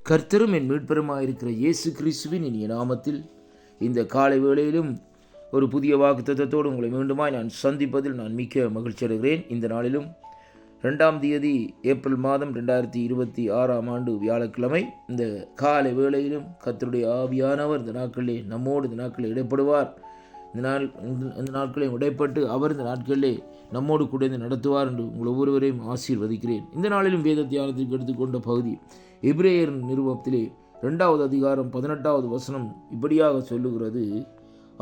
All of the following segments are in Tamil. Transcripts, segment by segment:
கர்த்தரும் என் மீட்பெருமாயிருக்கிற இயேசு கிறிஸ்துவின் இனிய நாமத்தில் இந்த காலை வேளையிலும் ஒரு புதிய வாக்குத்தத்தத்தோடு உங்களை மீண்டுமாய் நான் சந்திப்பதில் நான் மிக்க மகிழ்ச்சி அடைகிறேன். இந்த நாளிலும் 2ஆம் தேதி ஏப்ரல் மாதம் 2026 வியாழக்கிழமை இந்த காலை வேளையிலும் கர்த்தருடைய ஆவியானவர் இந்த நாட்களிலே நம்மோடு இந்த நாட்களில் இடைப்படுவார். இந்த நாட்களையும் இடைப்பட்டு அவர் இந்த நாட்களிலே நம்மோடு கூட நடத்துவார் என்று உங்கள் ஒவ்வொருவரையும் ஆசீர்வதிக்கிறேன். இந்த நாளிலும் வேத தியானத்திற்கு எடுத்துக்கொண்ட பகுதி எபிரேயர் நிருபத்திலே 2வது அதிகாரம் 18வது வசனம் இப்படியாக சொல்லுகிறது: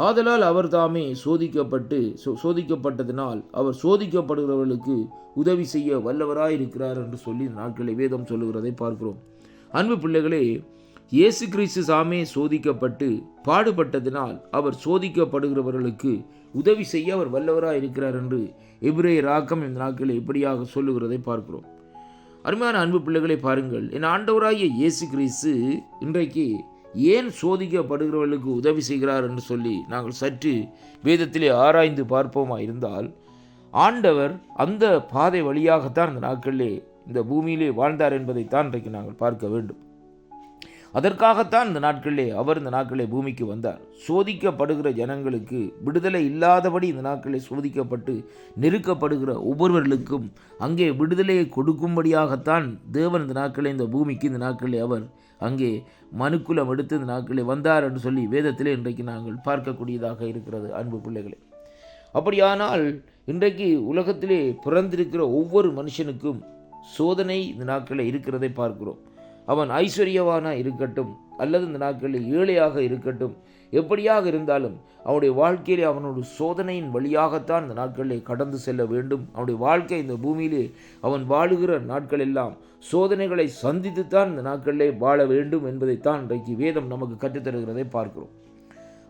ஆதலால் அவர் தாமே சோதிக்கப்பட்டதினால் அவர் சோதிக்கப்படுகிறவர்களுக்கு உதவி செய்ய வல்லவராயிருக்கிறார் என்று சொல்லி இந்த நாட்களை வேதம் சொல்லுகிறதை பார்க்கிறோம். அன்பு பிள்ளைகளே, இயேசு கிறிஸ்து தாமே சோதிக்கப்பட்டு பாடுபட்டதினால் அவர் சோதிக்கப்படுகிறவர்களுக்கு உதவி செய்ய அவர் வல்லவராயிருக்கிறார் என்று எபிரேயர் ஆக்கம் இந்த நாட்களில் இப்படியாக சொல்லுகிறதை பார்க்கிறோம். அருமையான அன்பு பிள்ளைகளை பாருங்கள், என் ஆண்டவராகிய இயேசு கிறிஸ்து இன்றைக்கு ஏன் சோதிக்கப்படுகிறவர்களுக்கு உதவி செய்கிறார் என்று சொல்லி நாங்கள் சற்று வேதத்திலே ஆராய்ந்து பார்ப்போமா இருந்தால், ஆண்டவர் அந்த பாதை வழியாகத்தான் இந்த நாட்களிலே இந்த பூமியிலே வாழ்ந்தார் என்பதைத்தான் இன்றைக்கு நாங்கள் பார்க்க வேண்டும். அதற்காகத்தான் இந்த நாட்களிலே அவர் இந்த நாட்களிலே பூமிக்கு வந்தார். சோதிக்கப்படுகிற ஜனங்களுக்கு விடுதலை இல்லாதபடி இந்த நாட்களிலே சோதிக்கப்பட்டு நெருக்கப்படுகிற ஒவ்வொருவர்களுக்கும் அங்கே விடுதலையை கொடுக்கும்படியாகத்தான் தேவன் இந்த நாட்களிலே இந்த பூமிக்கு இந்த நாட்களிலே அவர் அங்கே மனுக்குலம் எடுத்து இந்த நாட்களிலே வந்தார் என்று சொல்லி வேதத்திலே இன்றைக்கு நாங்கள் பார்க்கக்கூடியதாக இருக்கிறது. அன்பு பிள்ளைகளே, அப்படியானால் இன்றைக்கு உலகத்திலே பிறந்திருக்கிற ஒவ்வொரு மனுஷனுக்கும் சோதனை இந்த நாட்களில் இருக்கிறதை பார்க்கிறோம். அவன் ஐஸ்வர்யவானா இருக்கட்டும் அல்லது இந்த நாட்களில் ஏழையாக இருக்கட்டும், எப்படியாக இருந்தாலும் அவனுடைய வாழ்க்கையிலே அவனோட சோதனையின் வழியாகத்தான் இந்த நாட்களிலே கடந்து செல்ல வேண்டும். அவனுடைய வாழ்க்கை இந்த பூமியிலே அவன் வாழுகிற நாட்கள் எல்லாம் சோதனைகளை சந்தித்துத்தான் இந்த நாட்களிலே வாழ வேண்டும் என்பதைத்தான் இன்றைக்கு வேதம் நமக்கு கற்றுத்தருகிறதை பார்க்கிறோம்.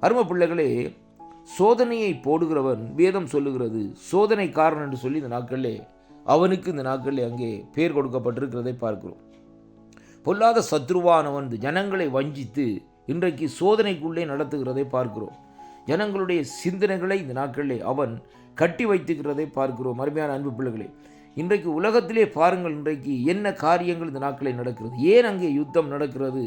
அருமை பிள்ளைகளே, சோதனையை போடுகிறவன் வேதம் சொல்லுகிறது சோதனைக்காரன் என்று சொல்லி இந்த நாட்களிலே அவனுக்கு இந்த நாட்களிலே அங்கே பெயர் கொடுக்கப்பட்டிருக்கிறதை பார்க்கிறோம். பொல்லாத சத்ருவானவன் ஜனங்களை வஞ்சித்து இன்றைக்கு சோதனைக்குள்ளே நடத்துகிறதை பார்க்கிறோம். ஜனங்களுடைய சிந்தனைகளை இந்த நாட்களிலே அவன் கட்டி வைத்துக்கிறதை பார்க்கிறோம். அருமையான அன்பு பிள்ளைகளே, இன்றைக்கு உலகத்திலே பாருங்கள், இன்றைக்கு என்ன காரியங்கள் இந்த நாட்களில் நடக்கிறது, ஏன் அங்கே யுத்தம் நடக்கிறது,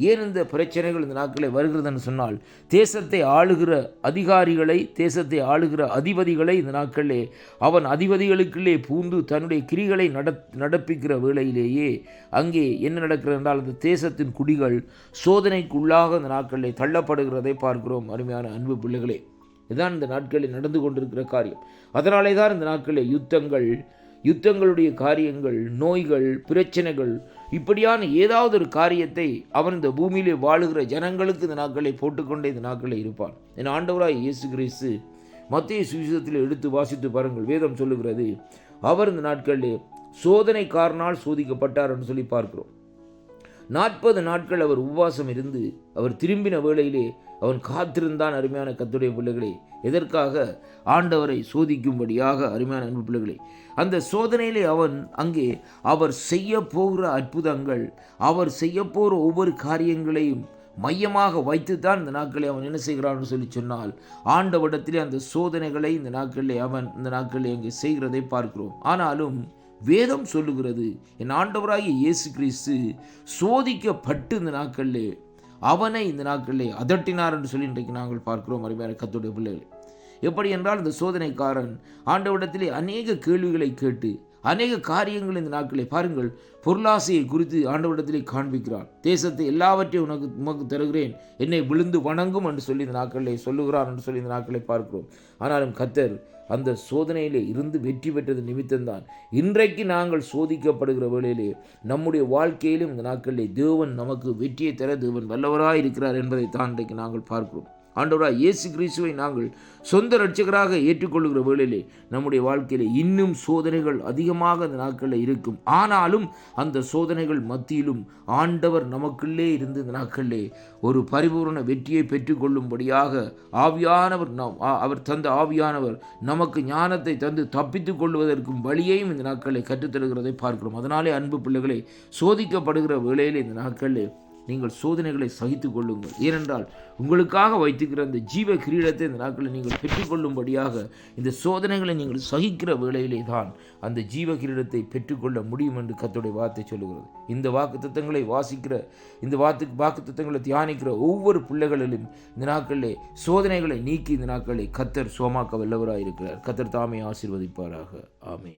ஏன் இந்த பிரச்சனைகள் இந்த நாட்களில் வருகிறதுன்னு சொன்னால், தேசத்தை ஆளுகிற அதிகாரிகளை, தேசத்தை ஆளுகிற அதிபதிகளை இந்த நாட்களிலே அவன் அதிபதிகளுக்குள்ளே பூந்து தன்னுடைய கிரிகளை நடப்பிக்கிற வேளையிலேயே அங்கே என்ன நடக்கிறது என்றால், அந்த தேசத்தின் குடிகள் சோதனைக்குள்ளாக இந்த நாட்களிலே தள்ளப்படுகிறதை பார்க்கிறோம். அருமையான அன்பு பிள்ளைகளே, இதுதான் இந்த நாட்களில் நடந்து கொண்டிருக்கிற காரியம். அதனாலே தான் இந்த நாட்களில் யுத்தங்களுடைய காரியங்கள், நோய்கள், பிரச்சனைகள், இப்படியான ஏதாவது ஒரு காரியத்தை அவன் இந்த பூமியிலே வாழுகிற ஜனங்களுக்கு இந்த நாட்களை போட்டுக்கொண்டே இந்த நாட்களில் இருப்பான். என் ஆண்டவராய் இயேசு கிறிஸ்து மத்தேயு சுவிசேஷத்தில் எடுத்து வாசித்து பாருங்கள். வேதம் சொல்லுகிறது அவர் இந்த நாட்களிலே சோதனைக்காரனால் சோதிக்கப்பட்டார் என்று சொல்லி பார்க்கிறோம். 40 நாட்கள் அவர் உபவாசம் இருந்து அவர் திரும்பின வேளையிலே அவன் காத்திருந்தான். அருமையான கர்த்தருடைய பிள்ளைகளே, எதற்காக? ஆண்டவரை சோதிக்கும்படியாக. அருமையான அன்பு பிள்ளைகளே, அந்த சோதனையிலே அவன் அங்கே அவர் செய்ய போகிற அற்புதங்கள், அவர் செய்ய போகிற ஒவ்வொரு காரியங்களையும் மையமாக வைத்துத்தான் இந்த நாட்களை அவன் என்ன செய்கிறான்னு சொல்லி சொன்னால், ஆண்டவரிடத்திலே அந்த சோதனைகளை இந்த நாட்களிலே அங்கே செய்கிறதை பார்க்கிறோம். ஆனாலும் வேதம் சொல்லுகிறது என் ஆண்டவராகிய இயேசு கிறிஸ்து சோதிக்கப்பட்டு இந்த நாட்களிலே அவனை இந்த நாட்களிலே அதட்டினார் என்று சொல்லி இன்றைக்கு நாங்கள் பார்க்கிறோம். அருமையான கர்த்தருடைய பிள்ளைகள், எப்படி என்றால் இந்த சோதனைக்காரன் ஆண்டவரிடத்திலே அநேக கேள்விகளை கேட்டு அநேக காரியங்கள் இந்த நாட்களை பாருங்கள், பொருளாசையை குறித்து ஆண்டவரிடத்திலே காண்பிக்கிறான். தேசத்தை எல்லாவற்றையும் உமக்கு தருகிறேன், என்னை விழுந்து வணங்கும் என்று சொல்லி இந்த நாட்களிலே சொல்லுகிறான் என்று சொல்லி இந்த நாட்களை பார்க்கிறோம். ஆனாலும் கர்த்தர் அந்த சோதனையிலே இருந்து வெற்றி பெற்றது நிமித்தம்தான் இன்றைக்கு நாங்கள் சோதிக்கப்படுகிற வேளையிலே நம்முடைய வாழ்க்கையிலும் இந்த நாட்களிலே தேவன் நமக்கு வெற்றியை தர தேவன் வல்லவராய் இருக்கிறார் என்பதைத்தான் இன்றைக்கு நாங்கள் பார்க்கிறோம். ஆண்டவராய் இயேசு கிறிஸ்துவை நாங்கள் சொந்த இரட்சகராக ஏற்றுக்கொள்ளுகிற வேளையிலே நம்முடைய வாழ்க்கையிலே இன்னும் சோதனைகள் அதிகமாக அந்த நாட்களில் இருக்கும். ஆனாலும் அந்த சோதனைகள் மத்தியிலும் ஆண்டவர் நமக்குள்ளே இருந்து இந்த நாட்களிலே ஒரு பரிபூர்ண வெற்றியை பெற்றுக்கொள்ளும்படியாக அவர் தந்த ஆவியானவர் நமக்கு ஞானத்தை தந்து தப்பித்துக் கொள்வதற்கும் வழியையும் இந்த நாட்களை கற்றுத்தருகிறதை பார்க்கிறோம். அதனாலே அன்பு பிள்ளைகளை, சோதிக்கப்படுகிற வேளையிலே இந்த நாட்களிலே நீங்கள் சோதனைகளை சகித்து கொள்ளுங்கள். ஏனென்றால் உங்களுக்காக வைத்துக்கிற அந்த ஜீவ கிரீடத்தை இந்த நாட்களில் நீங்கள் பெற்றுக்கொள்ளும்படியாக இந்த சோதனைகளை நீங்கள் சகிக்கிற வேளையிலே தான் அந்த ஜீவ கிரீடத்தை பெற்றுக்கொள்ள முடியும் என்று கர்த்தருடைய வார்த்தை சொல்லுகிறது. இந்த வாக்குத்தத்தங்களை வாசிக்கிற, இந்த வாக்குத்தத்தங்களை தியானிக்கிற ஒவ்வொரு பிள்ளைகளிலும் இந்த நாட்களிலே சோதனைகளை நீக்கி இந்த நாட்களை கர்த்தர் சுகமாக்க வல்லவராயிருக்கிறார். கர்த்தர் தாமே ஆசீர்வதிப்பாராக. ஆமென்.